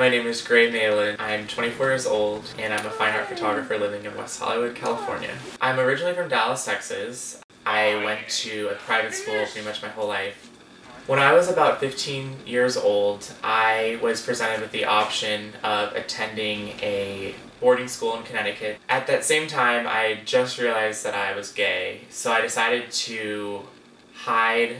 My name is GrayMalin. I'm 24 years old and I'm a fine art photographer living in West Hollywood, California. I'm originally from Dallas, Texas. I went to a private school pretty much my whole life. When I was about 15 years old, I was presented with the option of attending a boarding school in Connecticut. At that same time, I just realized that I was gay, so I decided to hide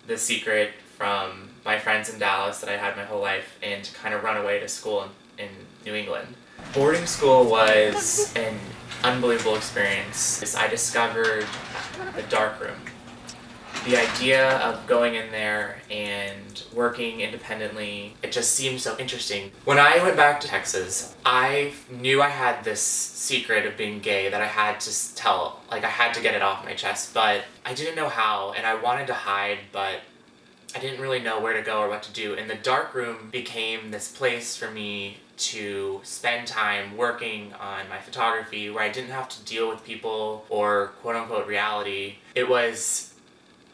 the secret from my friends in Dallas that I had my whole life and to kind of run away to school in New England. Boarding school was an unbelievable experience. I discovered the darkroom. The idea of going in there and working independently, it just seemed so interesting. When I went back to Texas, I knew I had this secret of being gay that I had to tell, like I had to get it off my chest, but I didn't know how, and I wanted to hide, but I didn't really know where to go or what to do. And the darkroom became this place for me to spend time working on my photography where I didn't have to deal with people or quote-unquote reality. It was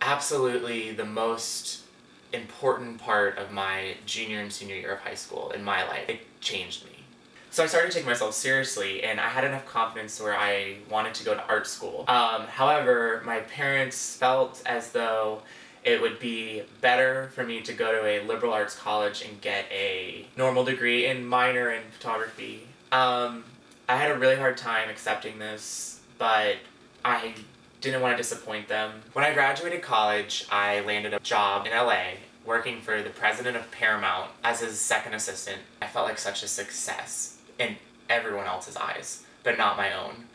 absolutely the most important part of my junior and senior year of high school in my life. It changed me. So I started taking myself seriously, and I had enough confidence where I wanted to go to art school. However, my parents felt as though it would be better for me to go to a liberal arts college and get a normal degree and minor in photography. I had a really hard time accepting this, but I didn't want to disappoint them. When I graduated college, I landed a job in LA working for the president of Paramount as his second assistant. I felt like such a success in everyone else's eyes, but not my own.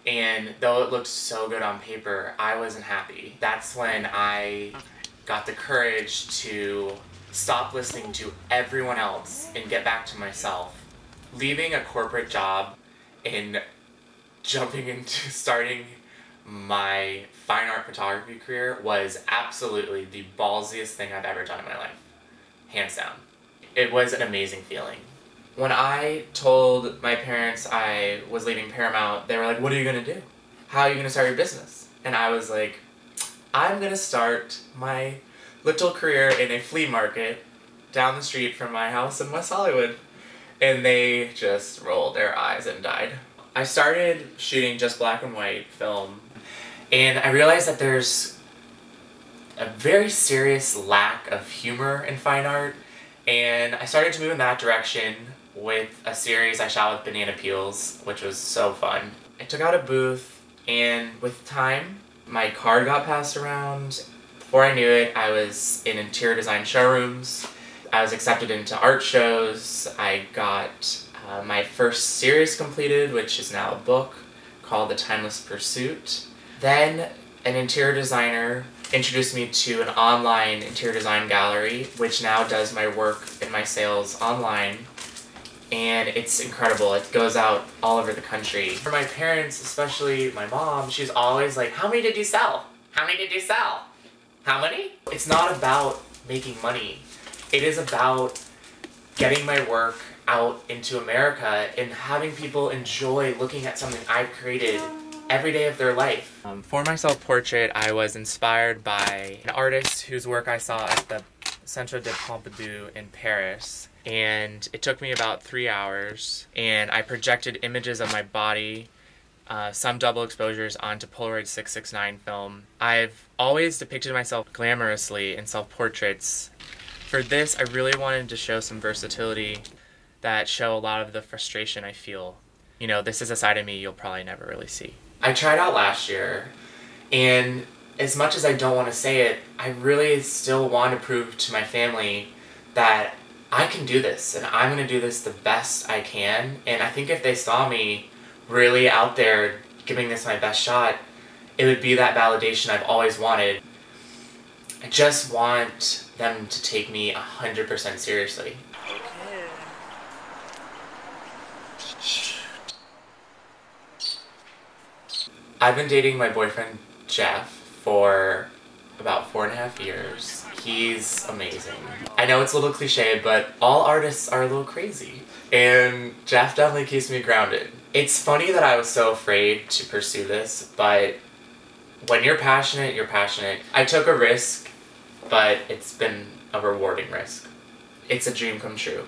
And though it looked so good on paper, I wasn't happy. That's when I got the courage to stop listening to everyone else and get back to myself. Leaving a corporate job and jumping into starting my fine art photography career was absolutely the ballsiest thing I've ever done in my life. Hands down. It was an amazing feeling. When I told my parents I was leaving Paramount, they were like, "What are you gonna do? How are you gonna start your business?" And I was like, "I'm gonna start my little career in a flea market down the street from my house in West Hollywood." And they just rolled their eyes and died. I started shooting just black and white film, and I realized that there's a very serious lack of humor in fine art, and I started to move in that direction with a series I shot with banana peels, which was so fun. I took out a booth, and with time, my card got passed around. Before I knew it, I was in interior design showrooms. I was accepted into art shows. I got my first series completed, which is now a book called The Timeless Pursuit. Then an interior designer introduced me to an online interior design gallery, which now does my work and my sales online. And it's incredible. It goes out all over the country. For my parents, especially my mom, she's always like, "How many did you sell? How many did you sell? How many?" It's not about making money. It is about getting my work out into America and having people enjoy looking at something I've created every day of their life. For my self-portrait, I was inspired by an artist whose work I saw at the Centre de Pompidou in Paris. And it took me about 3 hours, and I projected images of my body, some double exposures onto Polaroid 669 film. I've always depicted myself glamorously in self-portraits. For this, I really wanted to show some versatility that show a lot of the frustration I feel. You know, this is a side of me you'll probably never really see. I tried out last year, and as much as I don't want to say it, I really still want to prove to my family that I can do this, and I'm going to do this the best I can. And I think if they saw me really out there giving this my best shot, it would be that validation I've always wanted. I just want them to take me 100% seriously. I've been dating my boyfriend, Jeff, for about 4.5 years. He's amazing. I know it's a little cliche, but all artists are a little crazy. And Jeff definitely keeps me grounded. It's funny that I was so afraid to pursue this, but when you're passionate, you're passionate. I took a risk, but it's been a rewarding risk. It's a dream come true.